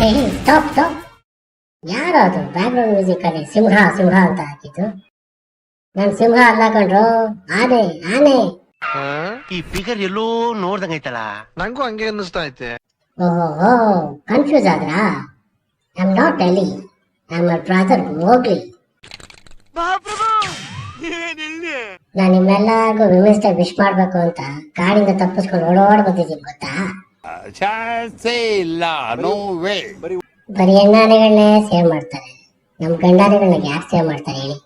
ಹೇ stop stop. ಯಾರು ಅದು background music ಅಲ್ಲಿ ಸಿಂಹ ಸಿಂಹ ಅಂತ ಹಾಕಿದ್ದು? ನನ್ ಸಿಂಹ ಅಲ್ಲ ಕಣ್ರು, ಆನೆ ಆನೆ. ಈ ಫಿಗರ್ ಎಲ್ಲೋ ನೋಡ್ದಂಗೈತಲ್ಲ. ನಂಗೂ ಹಂಗೆ ಅನ್ನಿಸ್ತಾ ಐತೆ. ಓಹೋ ಕನ್ಫ್ಯೂಸ್ ಆದ್ರಾ? ಐ ಆಮ್ ನಾಟ್ ಎಲಿ, ಐ ಆಮ್ ಬ್ರದರ್ ಮೋಗ್ಲಿ. ನಾನು ನಿಮ್ಮೆಲ್ಲರಿಗೂ ವಿಮೆನ್ಸ್ ಡೇ ವಿಶ್ ಮಾಡ್ಬೇಕು ಅಂತ ಕಾಡಿಂದ ತಪ್ಪಿಸ್ಕೊಂಡು ಓಡೋಡ್ ಬಂದಿದ್ದೀನಿ ಗೊತ್ತಾ? ಬರೀ ಹೆಣ್ಣಾನೆಗಳನ್ನೇ ಸೇವ್ ಮಾಡ್ತಾರೆ, ನಮ್ ಗಂಡಾನೆಗಳನ್ನ ಯಾಕೆ ಸೇವ್ ಮಾಡ್ತಾರೆ ಹೇಳಿ?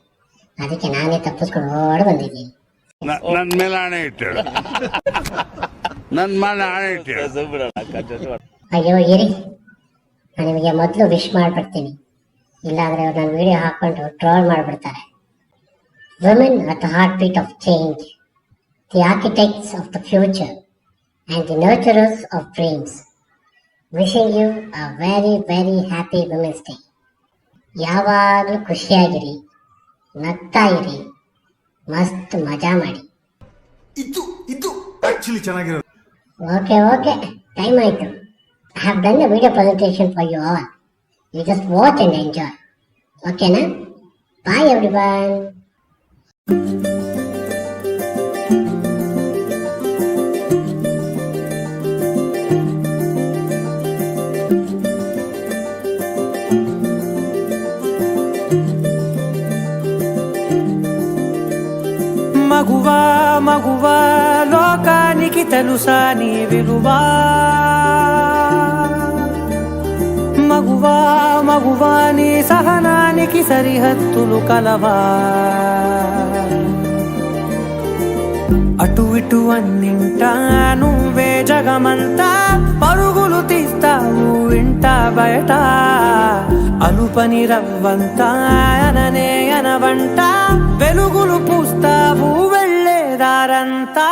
ಅದಕ್ಕೆ ನಾನೇ ತಪ್ಪಿಸ್ಕೊಂಡು ಓಡ್ ಬಂದಿದ್ದೀನಿ. ನನ್ ಮೇಲೆ ಆಣೆ ಇಟ್ಟಳು, ನನ್ ಮೇಲೆ ಆಣೆ ಇಟ್ಟಳು. ಅಯ್ಯೋ ಇರಿ, ನಾನು ನಿಮಗೆ ಮೊದಲು ವಿಶ್ ಮಾಡ್ಬಿಡ್ತೀನಿ, ಇಲ್ಲಾಂದ್ರೆ ಅವ್ರು ನನ್ನ ವಿಡಿಯೋ ಹಾಕೊಂಡು ಟ್ರೋಲ್ ಮಾಡ್ಬಿಡ್ತಾರೆ. Women are the heartbeat of change, the architects of the future, and the nurturers of dreams. Wishing you a very very happy Women's Day. ಯಾವಾಗಲೂ ಖುಷಿಯಾಗಿರಿ, ನಗ್ತಾ ಇರಿ, ಮಸ್ತ್ ಮಜಾ ಮಾಡಿ. ಇದು ಆಕ್ಚುಲಿ ಚೆನ್ನಾಗಿರೋದು. ಓಕೆ ಟೈಮ್ ಆಯ್ತು. I have done a video presentation for you all. You just watch and enjoy. Okay na? Bye everyone. మగువా మగువా లోకానికి తెలుసా నీ విలువా? మగువా మగువా నీ సహనానికి సరిహద్దులు కలవా? అటు ఇటు అన్నింటా నువ్వే జగమంతా పరుగులు తీస్తావు ఇంట బయట. అలుపని రవ్వంతా అననే అనవంట వెలుగులు పూస్తావు వెళ్ళేదారంతా.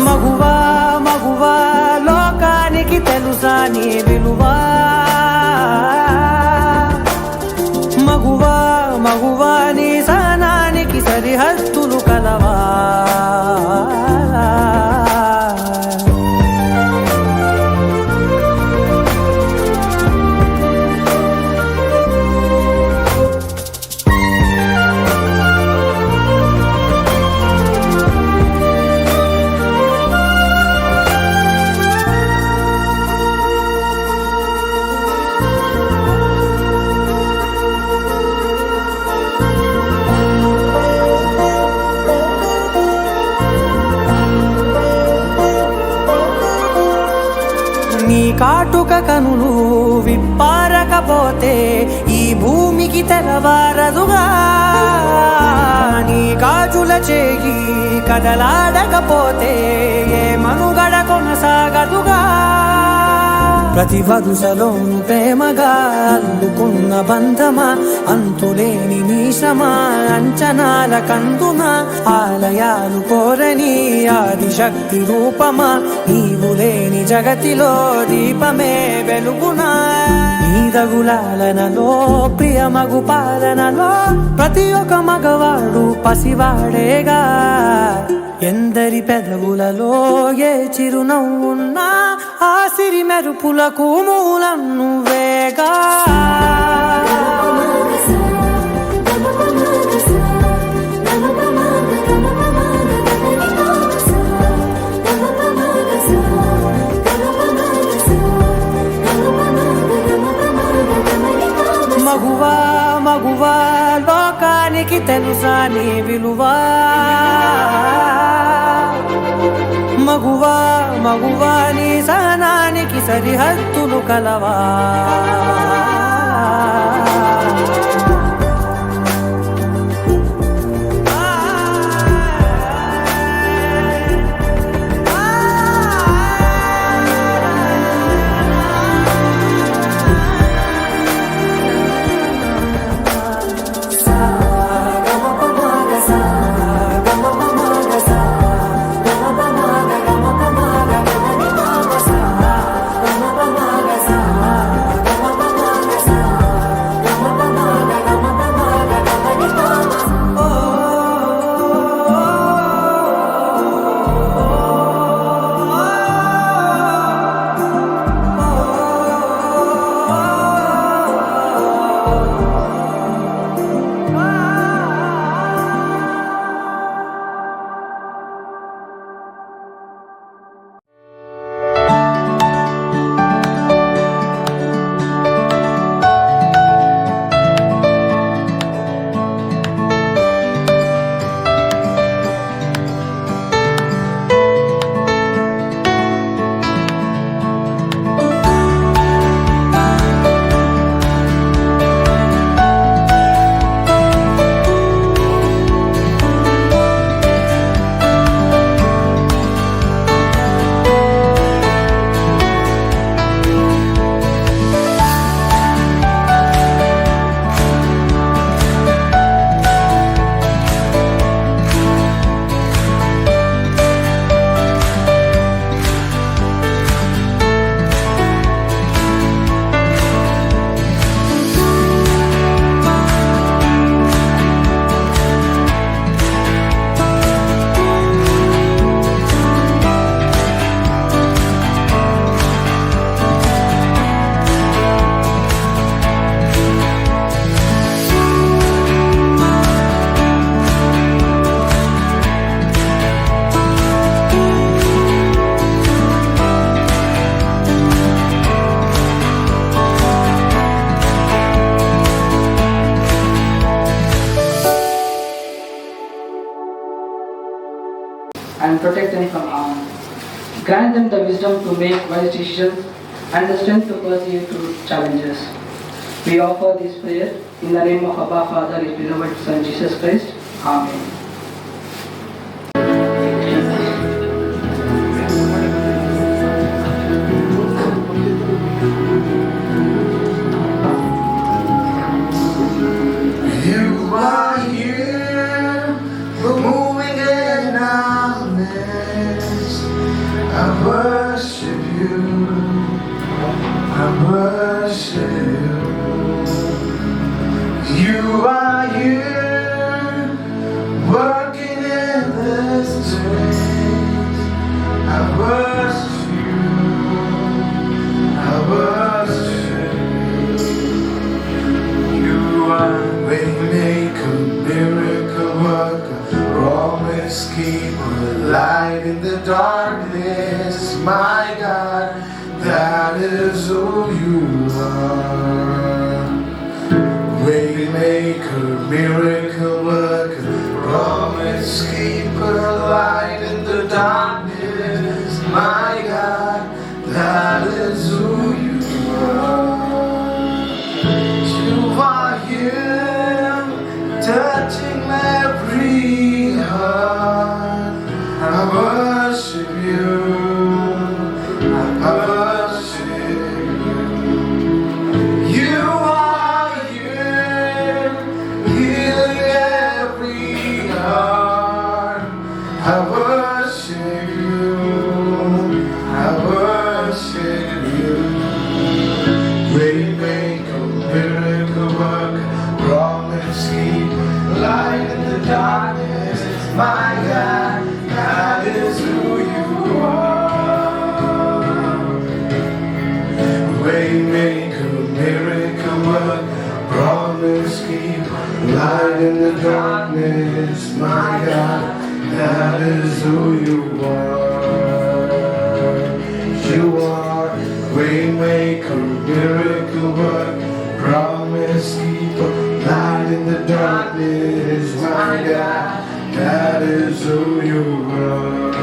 మగువా మగువా లోకానికి తెలుసా నీ విలువా? మగువా మగువా నీ సహనానికి సరిహద్దులు కలవా? నీ కాటుక కనులు విప్పారకపోతే ఈ భూమికి తెలవారదుగా. నీ గాజుల చేయి కదలాడకపోతే ఏ మనుగడ కొనసాగదుగా. ప్రతి వరుసలోను ప్రేమగా అల్లుకున్న బంధమా, అంతులేని నీ శ్రమ అంచనాల కందున. ఆలయాలు కోరని ఆదిశక్తి రూపమా, నీవు లేని జగతిలో దీపమే వెలుగునా. నీదగులాలనలో ప్రియమగు పాలనలో ప్రతి ఒక్క మగవాడు పసివాడేగా. ఎందరి పెదవులలో ఏ చిరునవ్వున్నా ఆ సిరి మెరుపులకు మూలం నువ్వేగా. మగువా మగువా లోకానికి తెలుసా నీ విలువా? మగువా మగువా నీ సహనానికి సరిహద్దులు కలవా? and protect them from harm. Grant them the wisdom to make wise decisions and the strength to persevere through challenges. We offer this prayer in the name of Abba Father, His beloved Son Jesus Christ. Amen. You are here, we're moving in our midst. I worship you, I worship you. You are here, working in this place. I worship you, I worship you. You are waymaker, miracle worker, promise keeper, light in the darkness. My God, that is who you are. Waymaker, miracle worker, promise keeper, light in the darkness. My God, that is who you are. You are here, touching every heart. I worship you, I worship you. You are here, healing every heart. I worship you, I worship you. Waymaker, miracle worker, promise keep, light in the darkness. My God, that is who you are. Waymaker, miracle worker, promise keep, light in the darkness. My God, that is who you are. You are waymaker, miracle worker, promise keeper, light in the darkness. My God, that is who you are.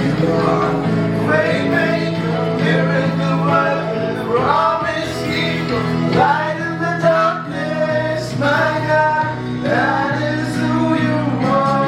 You are waymaker, miracle worker, promise keeper, light in the darkness. My God, that is who you are.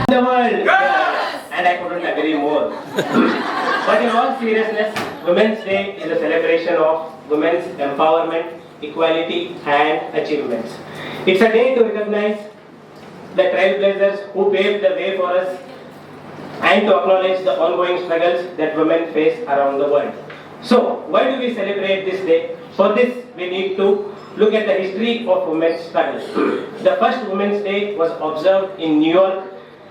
The world, and I couldn't agree more. But in all seriousness, Women's Day is a celebration of women's empowerment, equality, and achievements. It's a day to recognize the trailblazers who paved the way for us and to acknowledge the ongoing struggles that women face around the world. So, why do we celebrate this day? For this, we need to look at the history of women's struggles. The first Women's Day was observed in New York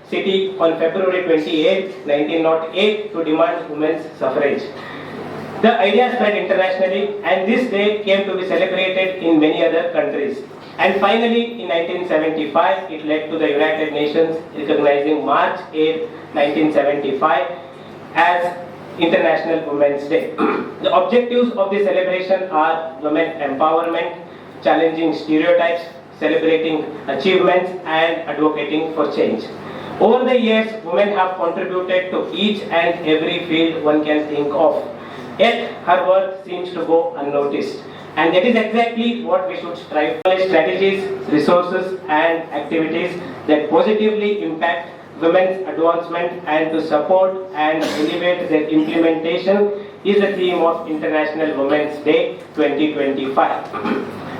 City on February 28, 1908 to demand women's suffrage. The idea spread internationally and this day came to be celebrated in many other countries. And finally, in 1975, it led to the United Nations recognizing March 8, 1975 as International Women's Day. The objectives of this celebration are women empowerment, challenging stereotypes, celebrating achievements, and advocating for change. Over the years, women have contributed to each and every field one can think of. Yet, her work seems to go unnoticed. And that is exactly what we should strive for. Strategies, resources, and activities that positively impact women's advancement and to support and elevate their implementation is the theme of International Women's Day 2025.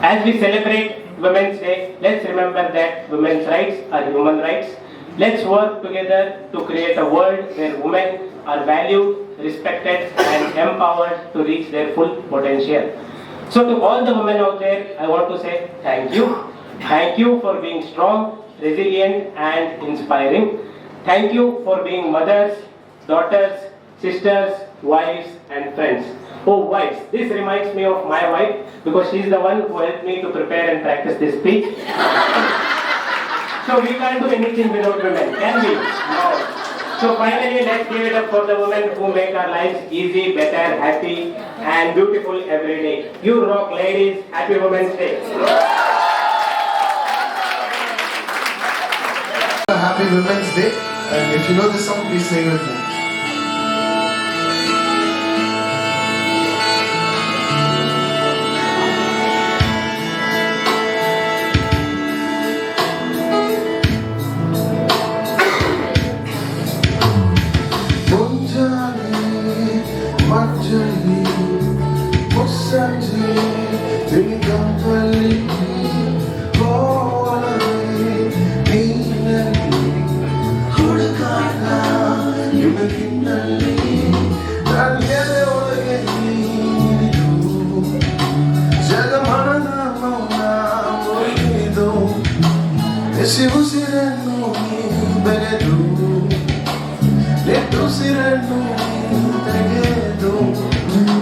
As we celebrate Women's Day, let's remember that women's rights are human rights. Let's work together to create a world where women are valued, respected, and empowered to reach their full potential. So to all the women out there, I want to say thank you. Thank you for being strong, resilient, and inspiring. Thank you for being mothers, daughters, sisters, wives, and friends. Oh, wives. This reminds me of my wife because she's the one who helped me to prepare and practice this speech. So we can't do anything without women, can we? No. So finally, let's give it up for the women who make our lives easy, better, happy, and beautiful every day. You rock, ladies. Happy Women's Day. Happy Women's Day. And if you know this song, please sing with me. Se usirano benedu, leto sirano tegedo,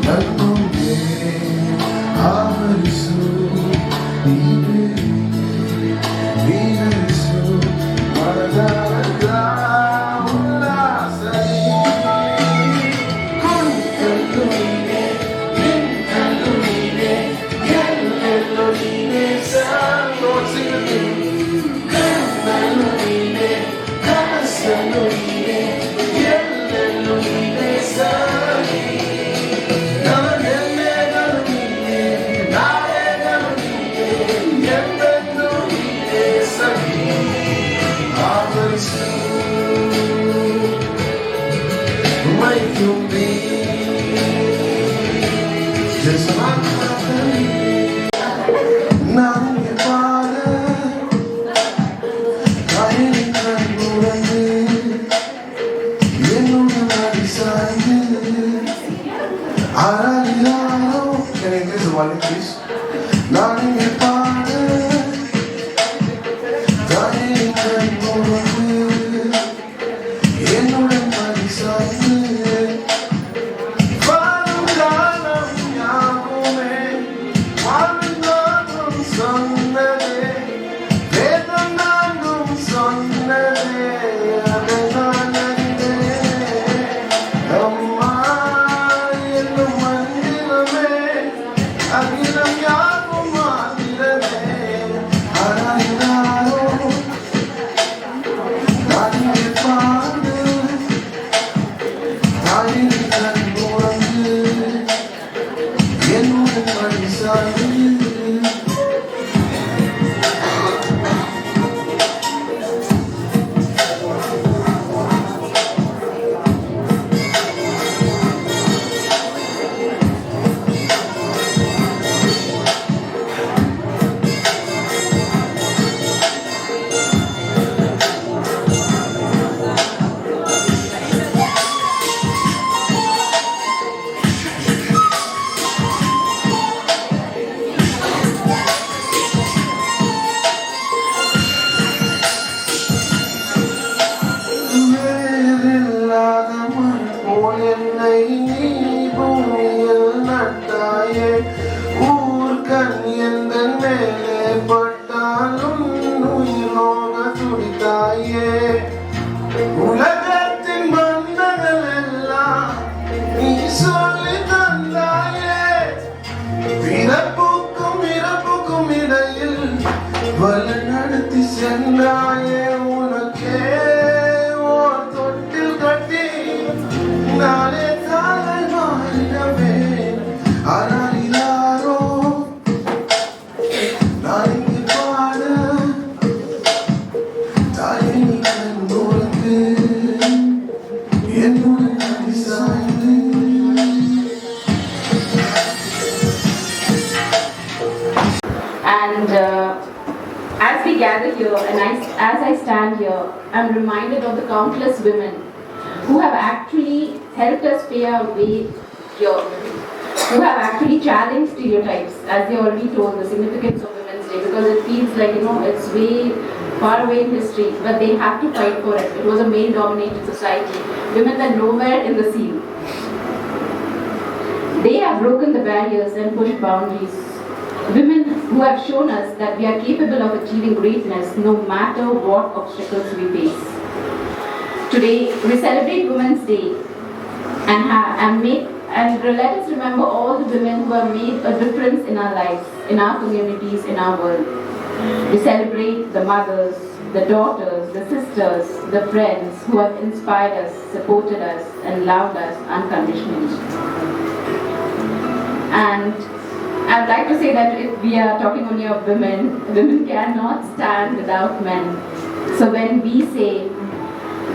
nanonge amarisu, ibesu, maradaga ulasai, kantelune, kantelune, sango sirano. Can I increase the volume, please? here and as I stand here, I'm reminded of the countless women who have actually helped us pay our way here, who have actually challenged stereotypes, as they already told the significance of Women's Day, because it feels like, it's way far away in history, but they have to fight for it. It was a male-dominated society. Women were nowhere in the scene. They have broken the barriers and pushed boundaries. Women who have shown us that we are capable of achieving greatness no matter what obstacles we face. Today, we celebrate Women's Day and let us remember all the women who have made a difference in our lives, in our communities, in our world. We celebrate the mothers, the daughters, the sisters, the friends who have inspired us, supported us, and loved us unconditionally. And I'd like to say that if we are talking only of women, women cannot stand without men. So when we say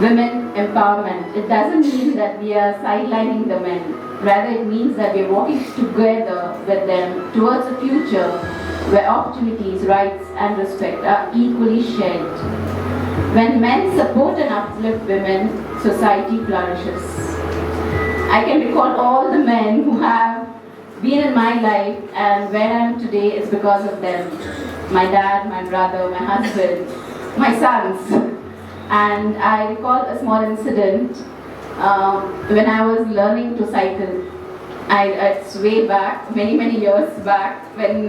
women empowerment, it doesn't mean that we are sidelining the men. Rather, it means that we are walking together with them towards a future where opportunities, rights, and respect are equally shared. When men support and uplift women, society flourishes. I can recall all the men who have been in my life, and where I am today is because of them. My dad, my brother, my husband, my sons. And I recall a small incident when I was learning to cycle. It's way back, many years back, when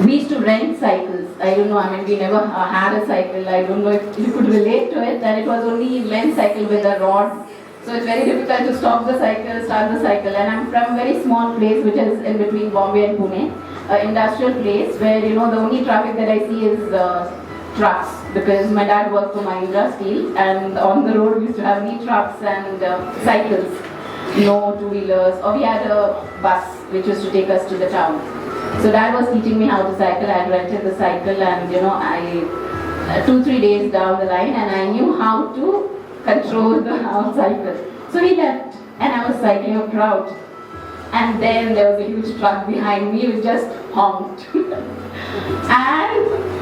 we used to rent cycles. I don't know, we never had a cycle. I don't know if you could relate to it, and it was only men's cycle with a rod. So it's very difficult to stop the cycle, start the cycle. And I'm from a very small place which is in between Bombay and Pune, an industrial place where, the only traffic that I see is trucks, because my dad worked for Mahindra Steel, and on the road we used to have only trucks and cycles, no two-wheelers, or we had a bus which used to take us to the town. So dad was teaching me how to cycle. I had rented the cycle, and I 2-3 days down the line, and I knew how to control the cycle. So he left, and I was cycling a crowd. And then there was a huge truck behind me which just honked. And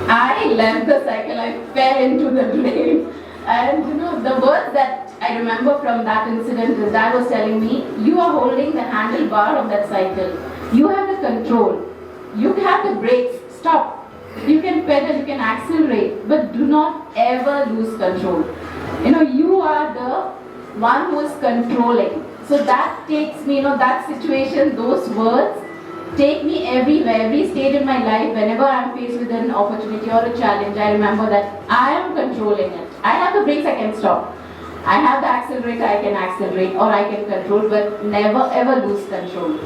I left the cycle, I fell into the drain. And the words that I remember from that incident is Dad was telling me, you are holding the handlebar of that cycle. You have the control. You have the brakes. Stop. You can pedal, you can accelerate, but do not ever lose control. You are the one who is controlling. So that takes me, that situation, those words take me everywhere, every stage in my life. Whenever I am faced with an opportunity or a challenge, I remember that I am controlling it. I have the brakes, I can stop. I have the accelerator, I can accelerate, or I can control, but never ever lose control.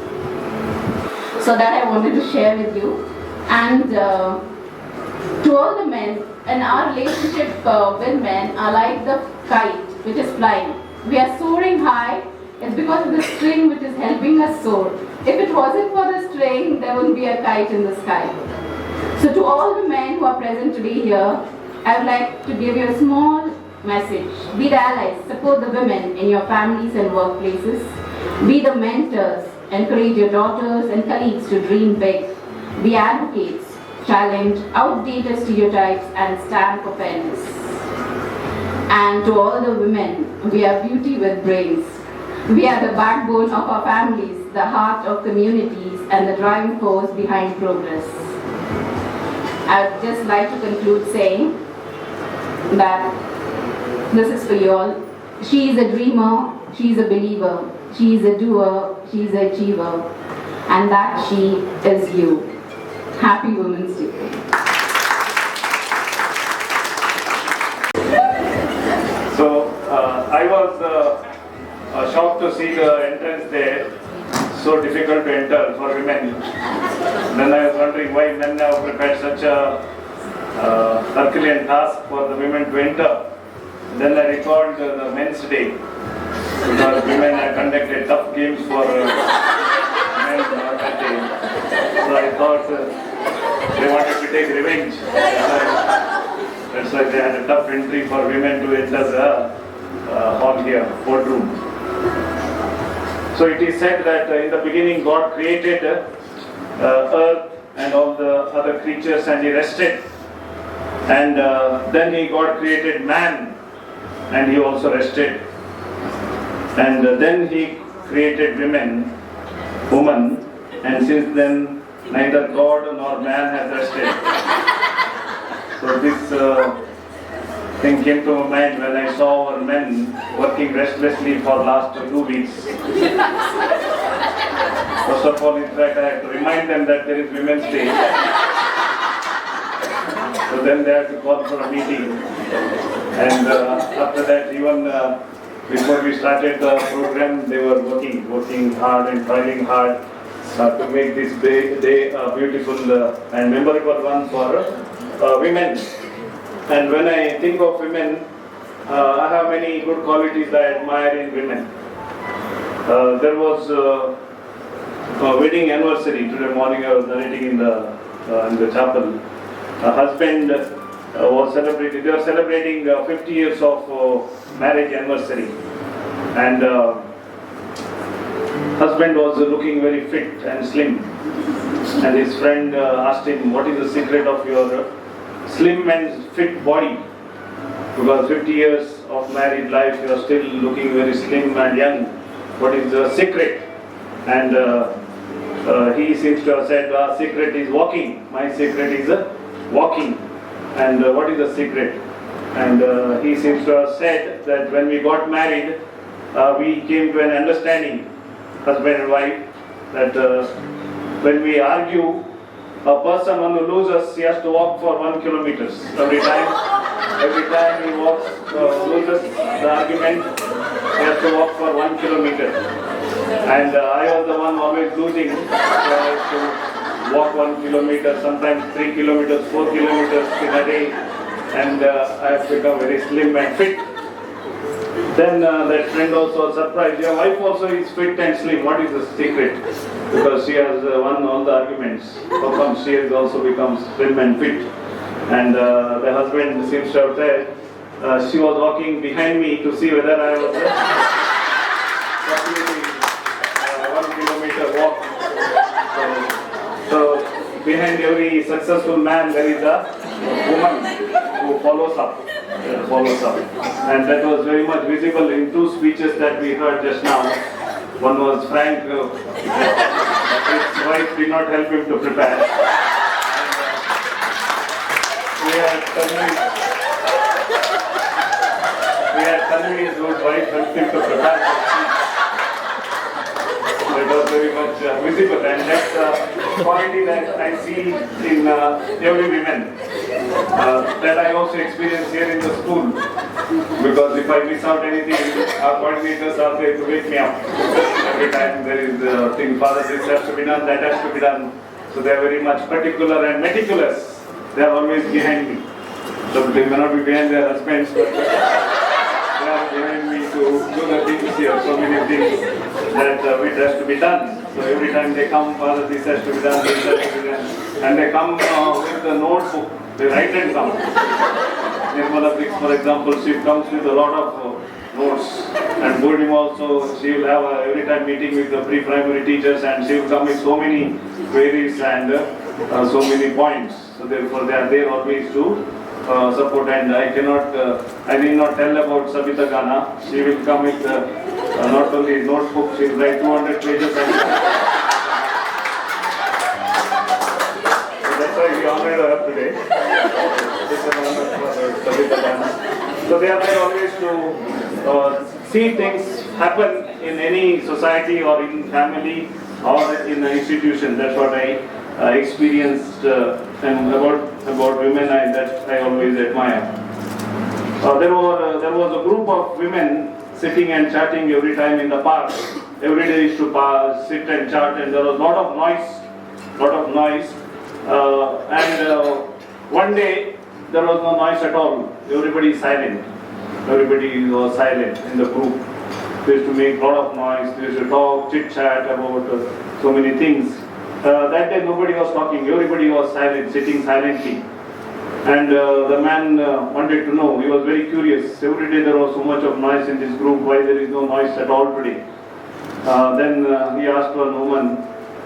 So that I wanted to share with you. And to all the men, and our relationship with men are like the kite which is flying. We are soaring high. It's because of the string which is helping us soar. If it wasn't for the string, there wouldn't be a kite in the sky. So to all the men who are present today here, I would like to give you a small message. Be the allies, support the women in your families and workplaces. Be the mentors, encourage your daughters and colleagues to dream big. Be advocates, challenge outdated stereotypes and stand for fairness. And to all the women, we are beauty with brains. We are the backbone of our families, the heart of communities, and the driving force behind progress. I would just like to conclude saying that this is for you all. She is a dreamer, she is a believer, she is a doer, she is an achiever, and that she is you. Happy Women's Day. So I was shocked to see the entrance there, so difficult to enter for women. Then I was wondering why men have prepared such a Herculean task for the women to enter. Then I recalled the Men's Day, because women have conducted tough games for men on that day. So I thought they wanted to take revenge. That's why they had a tough entry for women to enter the hall here, boardroom. So it is said that in the beginning God created earth and all the other creatures, and He rested. And then he got created man, and he also rested. And then he created woman, and since then neither God nor man has rested. So this thing came to my mind when I saw our men working restlessly for last 2 weeks. First of all, in fact, I had to remind them that there is Women's Day. So then they had to call for a meeting. And after that, even before we started the program, they were working hard and trying hard to make this day a beautiful and memorable one for women. And when I think of women, I have many good qualities I admire in women. There was a wedding anniversary today morning. I was narrating in the chapel. A husband was celebrating. They were celebrating 50 years of marriage anniversary, and husband was looking very fit and slim. And his friend asked him, "What is the secret of your slim and fit body? Because 50 years of married life, you are still looking very slim and young. What is the secret?" And he seems to have said, "Secret is walking. My secret is walking." And what is the secret? And he seems to have said that when we got married, we came to an understanding, husband and wife, that when we argue, a person when he loses, he has to walk for 1 kilometer. Every time he loses the argument, he has to walk for 1 kilometer. And I was the one always losing, so I had to walk 1 kilometer, sometimes 3 kilometers, 4 kilometers in a day, and I have become very slim and fit. Then that friend also was surprised. Your wife also is fit and slim. What is the secret? Because she has won all the arguments. How come she has also become slim and fit? And the husband seems to have said, she was walking behind me to see whether I was completing 1 kilometer walk. So behind every successful man there is a woman who follows up. And that was very much visible in 2 speeches that we heard just now. One was Frank, his wife did not help him to prepare. We had Tanvi, whose wife helped him to prepare the speech. That was very much visible, and that's a quality that I see in every woman. That I also experience here in the school, because if I miss out anything, our coordinators are there to wake me up. Every time there is a thing, Father, this has to be done, that has to be done. So they are very much particular and meticulous. They are always behind me. So they may not be behind their husbands, but they are behind me to do the things here, so many things that which has to be done. So every time they come, Father, this has to be done, this has to be done. And they come with a notebook. They write and come. Nirmala Briggs, for example, she comes with a lot of notes. And Burnim also, she will have every time meeting with the pre-primary teachers, and she will come with so many queries and so many points. So therefore they are there always to support. And I need not tell about Sabita Gana. She will come with not only notebook, she will write 200 pages. We honored her today. It's an honor for Sabita Gana. So they are there always to see things happen in any society or in family or in an institution. That's what I experienced, and about women that I always admire. There was a group of women sitting and chatting every time in the park. Every day used to sit and chat, and there was a lot of noise. One day there was no noise at all. Everybody is silent. Everybody was silent in the group. They used to make a lot of noise. They used to talk, chit chat about so many things. That day nobody was talking. Everybody was silent, sitting silently. And the man wanted to know. He was very curious. Every day there was so much of noise in this group. Why there is no noise at all today? Then he asked one woman,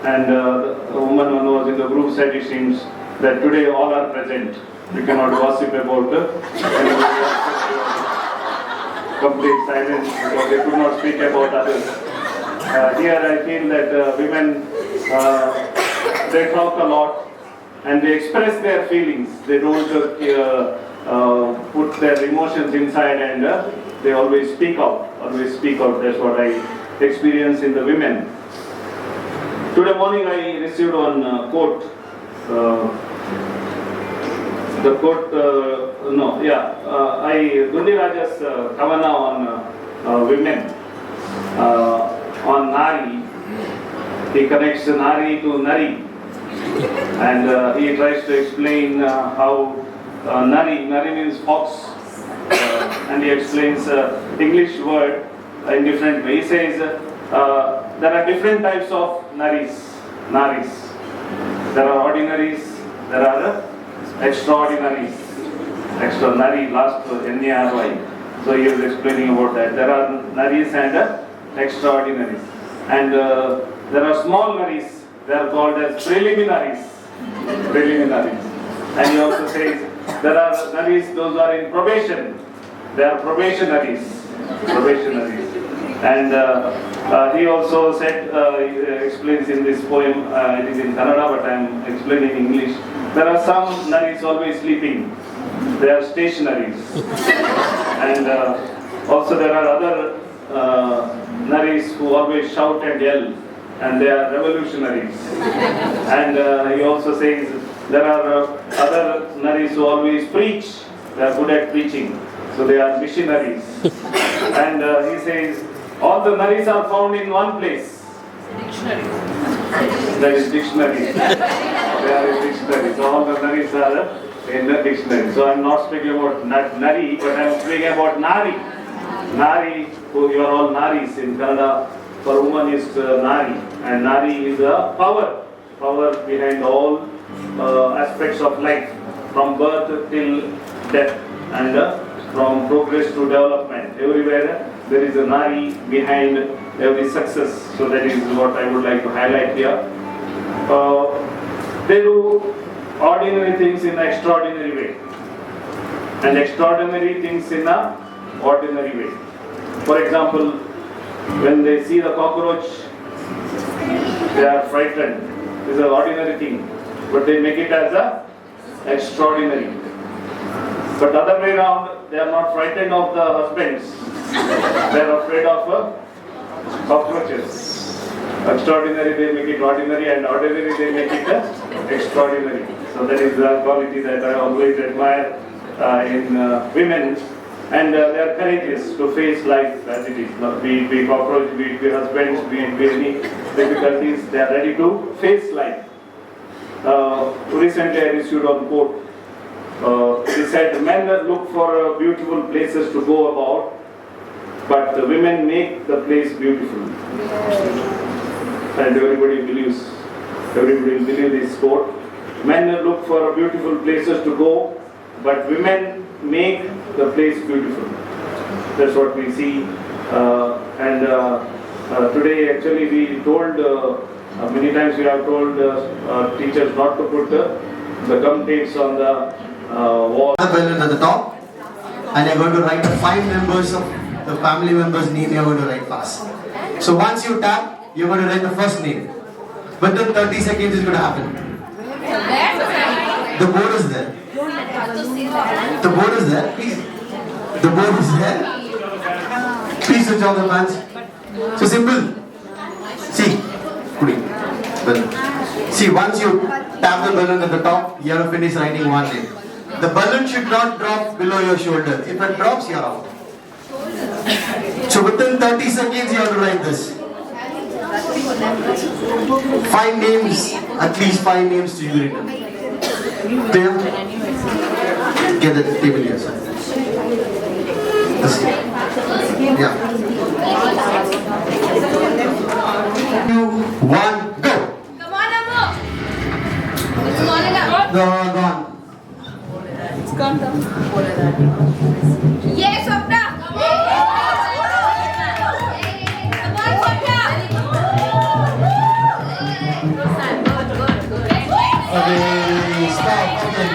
and the woman who was in the group said, it seems that today all are present. We cannot gossip about anybody else. Complete silence because they could not speak about others. Here I feel that women, they talk a lot and they express their feelings. They don't put their emotions inside and they always speak out. Always speak out. That's what I experience in the women. Today morning I received one quote. The quote, Gundi Raja's Kavana on women, on Nari. He connects Nari to Nari, and he tries to explain how Nari means fox, and he explains English word in different ways. He says there are different types of naris. There are ordinaries, there are extraordinaries. Extraordinary, last N-A-R-Y. So he is explaining about that. There are naris and extraordinaries. And there are small naris. They are called as preliminaries. And he also says there are naris, those are in probation. They are probationaries. And he also said, explains in this poem, it is in Kannada, but I am explaining in English. There are some naris always sleeping. They are stationaries. And also there are other naris who always shout and yell, and they are revolutionaries. And he also says there are other naris who always preach. They are good at preaching. So they are missionaries. And he says all the naris are found in one place. Dictionary. That is dictionary. They are in dictionary. So all the naris are in the dictionary. So I am not speaking about nari, but I am speaking about nari. Nari, you are all naris in Kannada. For woman is nari, and nari is a power behind all aspects of life, from birth till death, and from progress to development. Everywhere there is a nari behind every success. So that is what I would like to highlight here. They do ordinary things in an extraordinary way, and extraordinary things in an ordinary way. For example, when they see the cockroach, they are frightened. This is an ordinary thing, but they make it as a extraordinary. But the other way around, they are not frightened of the husbands. They are afraid of cockroaches. Extraordinary, they make it ordinary, and ordinary, they make it extraordinary. So that is the quality that I always admire in women. And they are courageous to face life as it is. Be it cockroach, be it husbands, be it any difficulties, they are ready to face life. Recently I received one quote. He said, men look for beautiful places to go about, but the women make the place beautiful. And everybody will believe this quote. Men look for beautiful places to go, but women make the place beautiful. That's what we see. Today actually we told, many times we have told teachers not to put the gum tapes on the wall. The balloon at the top, and you're going to write the 5 members of the family member's name. You're going to write fast. So once you tap, you're going to write the first name. Within 30 seconds is going to happen. The board is there. The board is there. Please. The board is there. Please switch off the fans. So simple. See. See, once you tap the balloon at the top, you have to finish writing one name. The balloon should not drop below your shoulder. If it drops, you are out. So within 30 seconds, you have to write this. 5 names, at least 5 names to be written. Clear? Get the table here, sir. This. Yeah. 2, 1, go! Come on, Ammu! It's Gone. It's gone down. Yes, Swapna! Come on, Swapna! Okay, stop. Okay.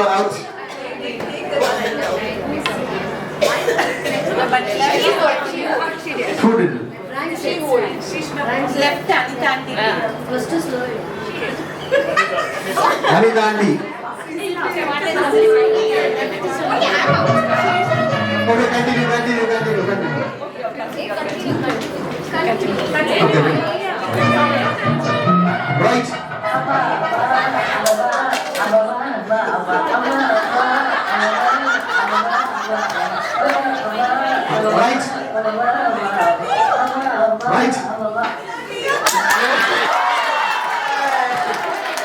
are out. Who did it? Left hand. First to slow. Ani Dandi. Okay, continue. Okay, right.